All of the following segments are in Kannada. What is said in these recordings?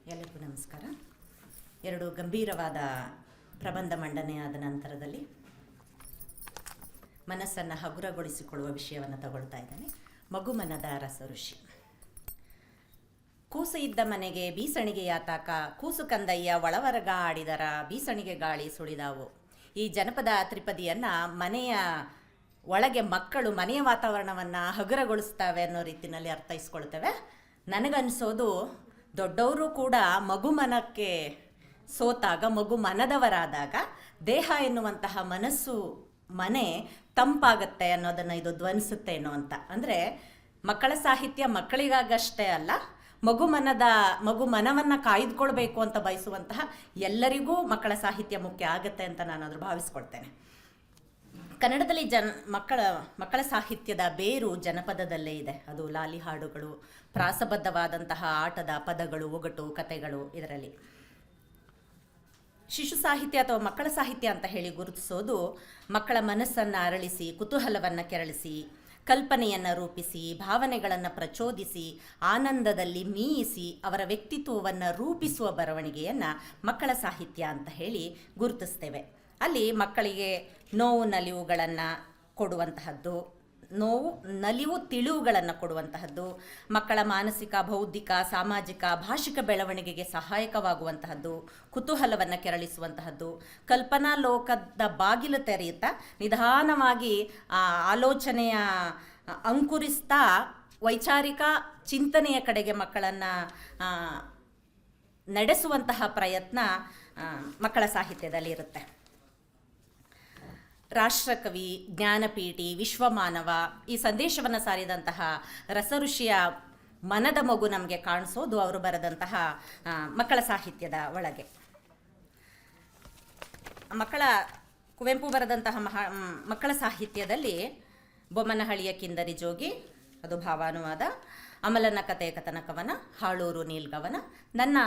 ಎಲ್ಲರಿಗೂ ನಮಸ್ಕಾರ. ಎರಡು ಗಂಭೀರವಾದ ಪ್ರಬಂಧ ಮಂಡನೆಯಾದ ನಂತರದಲ್ಲಿ ಮನಸ್ಸನ್ನು ಹಗುರಗೊಳಿಸಿಕೊಳ್ಳುವ ವಿಷಯವನ್ನು ತಗೊಳ್ತಾ ಇದ್ದೇನೆ. ಮಗುಮನದ ರಸಋಷಿ. ಕೂಸು ಇದ್ದ ಮನೆಗೆ ಬೀಸಣಿಗೆ ಯಾತಾಕ, ಕೂಸು ಕಂದಯ್ಯ ಒಳವರಗ ಆಡಿದರ ಬೀಸಣಿಗೆ ಗಾಳಿ ಸುಳಿದಾವು. ಈ ಜನಪದ ತ್ರಿಪದಿಯನ್ನು ಮನೆಯ ಒಳಗೆ ಮಕ್ಕಳು ಮನೆಯ ವಾತಾವರಣವನ್ನು ಹಗುರಗೊಳಿಸ್ತವೆ ಅನ್ನೋ ರೀತಿಯಲ್ಲಿ ಅರ್ಥೈಸ್ಕೊಳ್ತೇವೆ. ನನಗನ್ನಿಸೋದು ದೊಡ್ಡವರು ಕೂಡ ಮಗುಮನಕ್ಕೆ ಸೋತಾಗ, ಮಗು ಮನದವರಾದಾಗ ದೇಹ ಎನ್ನುವಂತಹ ಮನಸ್ಸು ಮನೆ ತಂಪಾಗತ್ತೆ ಅನ್ನೋದನ್ನು ಇದು ಧ್ವನಿಸುತ್ತೆ ಅಂತ. ಅಂದರೆ ಮಕ್ಕಳ ಸಾಹಿತ್ಯ ಮಕ್ಕಳಿಗಾಗಷ್ಟೇ ಅಲ್ಲ, ಮಗು ಮನವನ್ನು ಕಾಯ್ದುಕೊಳ್ಬೇಕು ಅಂತ ಬಯಸುವಂತಹ ಎಲ್ಲರಿಗೂ ಮಕ್ಕಳ ಸಾಹಿತ್ಯ ಮುಖ್ಯ ಆಗುತ್ತೆ ಅಂತ ನಾನು ಭಾವಿಸ್ಕೊಳ್ತೇನೆ. ಕನ್ನಡದಲ್ಲಿ ಮಕ್ಕಳ ಸಾಹಿತ್ಯದ ಬೇರು ಜನಪದದಲ್ಲೇ ಇದೆ. ಅದು ಲಾಲಿ ಹಾಡುಗಳು, ಪ್ರಾಸಬದ್ಧವಾದಂತಹ ಆಟದ ಪದಗಳು, ಒಗಟು, ಕಥೆಗಳು. ಇದರಲ್ಲಿ ಶಿಶು ಸಾಹಿತ್ಯ ಅಥವಾ ಮಕ್ಕಳ ಸಾಹಿತ್ಯ ಅಂತ ಹೇಳಿ ಗುರುತಿಸೋದು ಮಕ್ಕಳ ಮನಸ್ಸನ್ನು ಅರಳಿಸಿ, ಕುತೂಹಲವನ್ನು ಕೆರಳಿಸಿ, ಕಲ್ಪನೆಯನ್ನು ರೂಪಿಸಿ, ಭಾವನೆಗಳನ್ನು ಪ್ರಚೋದಿಸಿ, ಆನಂದದಲ್ಲಿ ಮೀಯಿಸಿ ಅವರ ವ್ಯಕ್ತಿತ್ವವನ್ನು ರೂಪಿಸುವ ಬರವಣಿಗೆಯನ್ನು ಮಕ್ಕಳ ಸಾಹಿತ್ಯ ಅಂತ ಹೇಳಿ ಗುರುತಿಸ್ತೇವೆ. ಅಲ್ಲಿ ಮಕ್ಕಳಿಗೆ ನೋವು ನಲಿವು ತಿಳಿವುಗಳನ್ನು ಕೊಡುವಂತಹದ್ದು, ಮಕ್ಕಳ ಮಾನಸಿಕ, ಬೌದ್ಧಿಕ, ಸಾಮಾಜಿಕ, ಭಾಷಿಕ ಬೆಳವಣಿಗೆಗೆ ಸಹಾಯಕವಾಗುವಂತಹದ್ದು, ಕುತೂಹಲವನ್ನು ಕೆರಳಿಸುವಂತಹದ್ದು, ಕಲ್ಪನಾ ಲೋಕದ ಬಾಗಿಲು ತೆರೆಯುತ್ತಾ ನಿಧಾನವಾಗಿ ಆಲೋಚನೆಯ ಅಂಕುರಿಸ್ತಾ ವೈಚಾರಿಕ ಚಿಂತನೆಯ ಕಡೆಗೆ ಮಕ್ಕಳನ್ನು ನಡೆಸುವಂತಹ ಪ್ರಯತ್ನ ಮಕ್ಕಳ ಸಾಹಿತ್ಯದಲ್ಲಿ ಇರುತ್ತೆ. ರಾಷ್ಟ್ರಕವಿ, ಜ್ಞಾನಪೀಠಿ, ವಿಶ್ವಮಾನವ ಈ ಸಂದೇಶವನ್ನು ಸಾರಿದಂತಹ ರಸಋಷಿಯ ಮನದ ಮಗು ನಮಗೆ ಕಾಣಿಸೋದು ಅವರು ಬರೆದಂತಹ ಮಕ್ಕಳ ಸಾಹಿತ್ಯದ ಒಳಗೆ. ಕುವೆಂಪು ಬರೆದಂತಹ ಮಕ್ಕಳ ಸಾಹಿತ್ಯದಲ್ಲಿ ಬೊಮ್ಮನಹಳ್ಳಿಯ ಕಿಂದರಿ ಜೋಗಿ, ಅದು ಭಾವಾನುವಾದ, ಅಮಲನ ಕಥೆ ಕಥನ ಕವನ, ಹಾಳೂರು ನೀಲ್ಗವನ. ನನ್ನ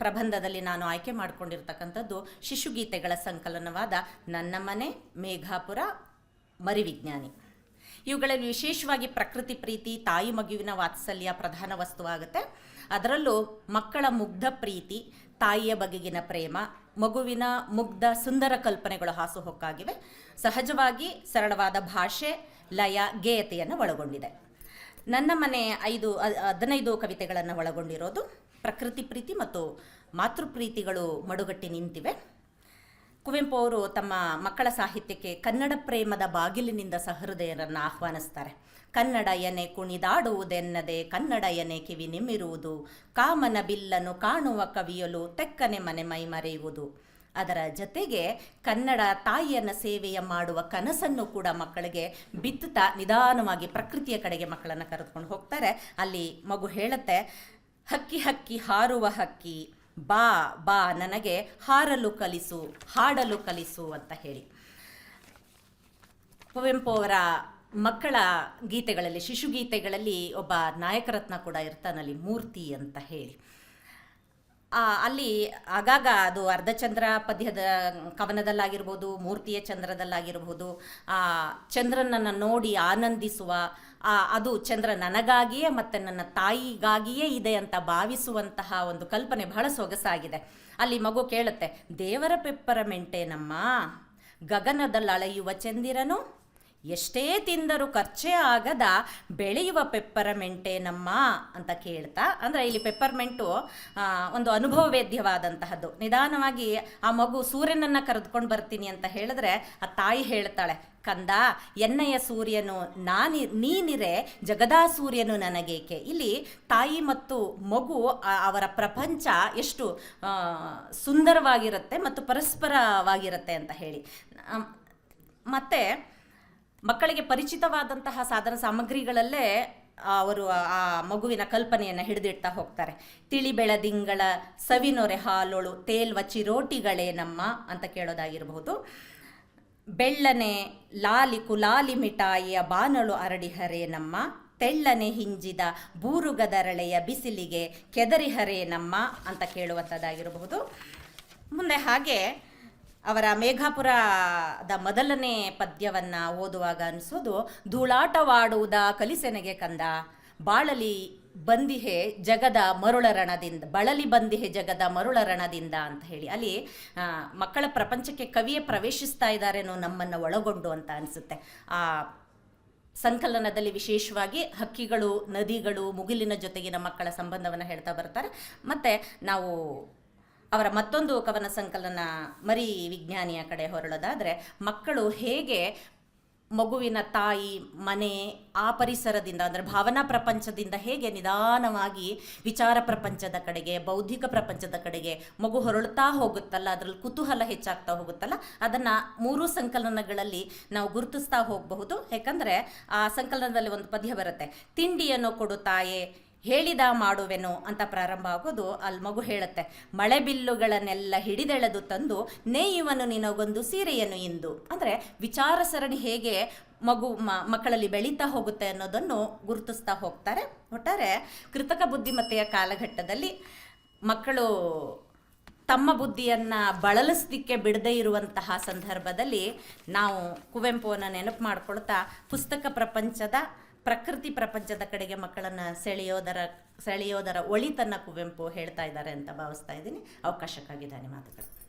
ಪ್ರಬಂಧದಲ್ಲಿ ನಾನು ಆಯ್ಕೆ ಮಾಡಿಕೊಂಡಿರ್ತಕ್ಕಂಥದ್ದು ಶಿಶುಗೀತೆಗಳ ಸಂಕಲನವಾದ ನನ್ನ ಮನೆ, ಮೇಘಾಪುರ, ಮರಿವಿಜ್ಞಾನಿ. ಇವುಗಳಲ್ಲಿ ವಿಶೇಷವಾಗಿ ಪ್ರಕೃತಿ ಪ್ರೀತಿ, ತಾಯಿ ಮಗುವಿನ ವಾತ್ಸಲ್ಯ ಪ್ರಧಾನ ವಸ್ತುವಾಗುತ್ತೆ. ಅದರಲ್ಲೂ ಮಕ್ಕಳ ಮುಗ್ಧ ಪ್ರೀತಿ, ತಾಯಿಯ ಬಗೆಗಿನ ಪ್ರೇಮ, ಮಗುವಿನ ಮುಗ್ಧ ಸುಂದರ ಕಲ್ಪನೆಗಳು ಹಾಸುಹೊಕ್ಕಾಗಿವೆ. ಸಹಜವಾಗಿ ಸರಳವಾದ ಭಾಷೆ, ಲಯ, ಗೇಯತೆಯನ್ನು ಒಳಗೊಂಡಿದೆ. ನನ್ನ ಮನೆ 15 ಕವಿತೆಗಳನ್ನು ಒಳಗೊಂಡಿರೋದು. ಪ್ರಕೃತಿ ಪ್ರೀತಿ ಮತ್ತು ಮಾತೃಪ್ರೀತಿಗಳು ಮಡುಗಟ್ಟಿ ನಿಂತಿವೆ. ಕುವೆಂಪು ಅವರು ತಮ್ಮ ಮಕ್ಕಳ ಸಾಹಿತ್ಯಕ್ಕೆ ಕನ್ನಡ ಪ್ರೇಮದ ಬಾಗಿಲಿನಿಂದ ಸಹೃದಯರನ್ನು ಆಹ್ವಾನಿಸ್ತಾರೆ. ಕನ್ನಡ ಎನೆ ಕುಣಿದಾಡುವುದೆನ್ನದೆ ಕನ್ನಡ ಎನೆ ಕಿವಿ ನಿಮ್ಮಿರುವುದು, ಕಾಮನ ಬಿಲ್ಲನ್ನು ಕಾಣುವ ಕವಿಯಲು ತೆಕ್ಕನೆ ಮನೆ ಮೈ ಮರೆಯುವುದು. ಅದರ ಜೊತೆಗೆ ಕನ್ನಡ ತಾಯಿಯನ್ನು ಸೇವೆಯ ಮಾಡುವ ಕನಸನ್ನು ಕೂಡ ಮಕ್ಕಳಿಗೆ ಬಿತ್ತುತ್ತಾ ನಿಧಾನವಾಗಿ ಪ್ರಕೃತಿಯ ಕಡೆಗೆ ಮಕ್ಕಳನ್ನು ಕರೆದುಕೊಂಡು ಹೋಗ್ತಾರೆ. ಅಲ್ಲಿ ಮಗು ಹೇಳುತ್ತೆ, ಹಕ್ಕಿ ಹಕ್ಕಿ ಹಾರುವ ಹಕ್ಕಿ, ಬಾ ಬಾ ನನಗೆ ಹಾರಲು ಕಲಿಸು, ಹಾಡಲು ಕಲಿಸು ಅಂತ ಹೇಳಿ. ಕುವೆಂಪು ಅವರ ಮಕ್ಕಳ ಗೀತೆಗಳಲ್ಲಿ, ಶಿಶುಗೀತೆಗಳಲ್ಲಿ ಒಬ್ಬ ನಾಯಕರತ್ನ ಕೂಡ ಇರ್ತಾನಲ್ಲಿ, ಮೂರ್ತಿ ಅಂತ ಹೇಳಿ. ಅಲ್ಲಿ ಆಗಾಗ ಅದು ಅರ್ಧಚಂದ್ರ ಪದ್ಯದ ಕವನದಲ್ಲಾಗಿರ್ಬೋದು, ಮೂರ್ತಿಯ ಚಂದ್ರದಲ್ಲಾಗಿರ್ಬೋದು, ಚಂದ್ರನನ್ನು ನೋಡಿ ಆನಂದಿಸುವ, ಅದು ಚಂದ್ರ ನನಗಾಗಿಯೇ ಮತ್ತು ನನ್ನ ತಾಯಿಗಾಗಿಯೇ ಇದೆ ಅಂತ ಭಾವಿಸುವಂತಹ ಒಂದು ಕಲ್ಪನೆ ಬಹಳ ಸೊಗಸಾಗಿದೆ. ಅಲ್ಲಿ ಮಗು ಕೇಳುತ್ತೆ, ದೇವರ ಪೆಪ್ಪರಮೆಂಟೇನಮ್ಮ, ಗಗನದಲ್ಲಿ ಅಳೆಯುವ ಚಂದಿರನು, ಎಷ್ಟೇ ತಿಂದರೂ ಖರ್ಚೇ ಆಗದ ಬೆಳೆಯುವ ಪೆಪ್ಪರಮೆಂಟೇನಮ್ಮ ಅಂತ ಕೇಳ್ತಾ. ಅಂದರೆ ಇಲ್ಲಿ ಪೆಪ್ಪರ್ಮೆಂಟು ಒಂದು ಅನುಭವವೇದ್ಯವಾದಂತಹದ್ದು. ನಿಧಾನವಾಗಿ ಆ ಮಗು ಸೂರ್ಯನನ್ನು ಕರೆದುಕೊಂಡು ಬರ್ತೀನಿ ಅಂತ ಹೇಳಿದ್ರೆ ಆ ತಾಯಿ ಹೇಳ್ತಾಳೆ, ಕಂದ ಎನ್ನಯ ಸೂರ್ಯನು ನೀನಿರೆ ಜಗದಾ ಸೂರ್ಯನು ನನಗೇಕೆ. ಇಲ್ಲಿ ತಾಯಿ ಮತ್ತು ಮಗು ಅವರ ಪ್ರಪಂಚ ಎಷ್ಟು ಸುಂದರವಾಗಿರುತ್ತೆ ಮತ್ತು ಪರಸ್ಪರವಾಗಿರುತ್ತೆ ಅಂತ ಹೇಳಿ. ಮತ್ತು ಮಕ್ಕಳಿಗೆ ಪರಿಚಿತವಾದಂತಹ ಸಾಧನ ಸಾಮಗ್ರಿಗಳಲ್ಲೇ ಅವರು ಆ ಮಗುವಿನ ಕಲ್ಪನೆಯನ್ನು ಹಿಡಿದಿಡ್ತಾ ಹೋಗ್ತಾರೆ. ತಿಳಿ ಬೆಳದಿಂಗಳ ಸವಿನೊರೆ ಹಾಲೊಳು ತೇಲ್ವ ಚಿರೋಟಿಗಳೇ ನಮ್ಮ ಅಂತ ಕೇಳೋದಾಗಿರಬಹುದು. ಬೆಳ್ಳನೆ ಲಾಲಿ ಕುಲಾಲಿ ಮಿಠಾಯಿಯ ಬಾನಳು ಅರಡಿಹರೇ ನಮ್ಮ, ತೆಳ್ಳನೆ ಹಿಂಜಿದ ಬೂರುಗದರಳೆಯ ಬಿಸಿಲಿಗೆ ಕೆದರಿಹರೇ ನಮ್ಮ ಅಂತ ಕೇಳುವಂಥದ್ದಾಗಿರಬಹುದು. ಮುಂದೆ ಹಾಗೆ ಅವರ ಮೇಘಾಪುರದ ಮೊದಲನೇ ಪದ್ಯವನ್ನು ಓದುವಾಗ ಅನಿಸೋದು, ಧೂಳಾಟವಾಡುವುದ ಕಲಿಸೆನೆಗೆ ಕಂದ, ಬಾಳಲಿ ಬಂದಿಹೆ ಜಗದ ಮರುಳರಣದಿಂದ, ಬಳಲಿ ಬಂದಿಹೆ ಜಗದ ಮರುಳರಣದಿಂದ ಅಂತ ಹೇಳಿ ಅಲ್ಲಿ ಮಕ್ಕಳ ಪ್ರಪಂಚಕ್ಕೆ ಕವಿಯೇ ಪ್ರವೇಶಿಸ್ತಾ ಇದ್ದಾರೇನೋ ನಮ್ಮನ್ನು ಒಳಗೊಂಡು ಅಂತ ಅನಿಸುತ್ತೆ. ಆ ಸಂಕಲನದಲ್ಲಿ ವಿಶೇಷವಾಗಿ ಹಕ್ಕಿಗಳು, ನದಿಗಳು, ಮುಗಿಲಿನ ಜೊತೆಗಿನ ಮಕ್ಕಳ ಸಂಬಂಧವನ್ನು ಹೇಳ್ತಾ ಬರ್ತಾರೆ. ಮತ್ತು ನಾವು ಅವರ ಮತ್ತೊಂದು ಕವನ ಸಂಕಲನ ಮರಿ ವಿಜ್ಞಾನಿಯ ಕಡೆ ಹೊರಳೋದಾದರೆ, ಮಕ್ಕಳು ಹೇಗೆ ಮಗುವಿನ ತಾಯಿ, ಮನೆ, ಆ ಪರಿಸರದಿಂದ ಅಂದರೆ ಭಾವನಾ ಪ್ರಪಂಚದಿಂದ ಹೇಗೆ ನಿಧಾನವಾಗಿ ವಿಚಾರ ಪ್ರಪಂಚದ ಕಡೆಗೆ, ಬೌದ್ಧಿಕ ಪ್ರಪಂಚದ ಕಡೆಗೆ ಮಗು ಹೊರಳ್ತಾ ಹೋಗುತ್ತಲ್ಲ, ಅದರಲ್ಲಿ ಕುತೂಹಲ ಹೆಚ್ಚಾಗ್ತಾ ಹೋಗುತ್ತಲ್ಲ, ಅದನ್ನು 3 ಸಂಕಲನಗಳಲ್ಲಿ ನಾವು ಗುರುತಿಸ್ತಾ ಹೋಗಬಹುದು. ಯಾಕಂದರೆ ಆ ಸಂಕಲನದಲ್ಲಿ ಒಂದು ಪದ್ಯ ಬರುತ್ತೆ, ತಿಂಡಿಯನ್ನು ಕೊಡು ತಾಯೇ ಹೇಳಿದ ಮಾಡುವೆನು ಅಂತ ಪ್ರಾರಂಭ ಆಗೋದು. ಅಲ್ಲಿ ಮಗು ಹೇಳುತ್ತೆ, ಮಳೆ ಬಿಲ್ಲುಗಳನ್ನೆಲ್ಲ ಹಿಡಿದೆಳೆದು ತಂದು ನೇಯುವನು ನಿನಗೊಂದು ಸೀರೆಯನ್ನು ಇಂದು. ಅಂದರೆ ವಿಚಾರ ಸರಣಿ ಹೇಗೆ ಮಕ್ಕಳಲ್ಲಿ ಬೆಳೀತಾ ಹೋಗುತ್ತೆ ಅನ್ನೋದನ್ನು ಗುರುತಿಸ್ತಾ ಹೋಗ್ತಾರೆ. ಒಟ್ಟಾರೆ ಕೃತಕ ಬುದ್ಧಿಮತ್ತೆಯ ಕಾಲಘಟ್ಟದಲ್ಲಿ ಮಕ್ಕಳು ತಮ್ಮ ಬುದ್ಧಿಯನ್ನು ಬಳಲಿಸಲಿಕ್ಕೆ ಬಿಡದೇ ಇರುವಂತಹ ಸಂದರ್ಭದಲ್ಲಿ ನಾವು ಕುವೆಂಪುವನ್ನು ನೆನಪು ಮಾಡಿಕೊಳ್ತಾ ಪುಸ್ತಕ ಪ್ರಪಂಚದ, ಪ್ರಕೃತಿ ಪ್ರಪಂಚದ ಕಡೆಗೆ ಮಕ್ಕಳನ್ನು ಸೆಳೆಯೋದರ ಒಳಿತನ್ನು ಕುವೆಂಪು ಹೇಳ್ತಾ ಇದ್ದಾರೆ ಅಂತ ಭಾವಿಸ್ತಾ ಇದ್ದೀನಿ. ಅವಕಾಶಕ್ಕಾಗಿ ಧನ್ಯವಾದಗಳು.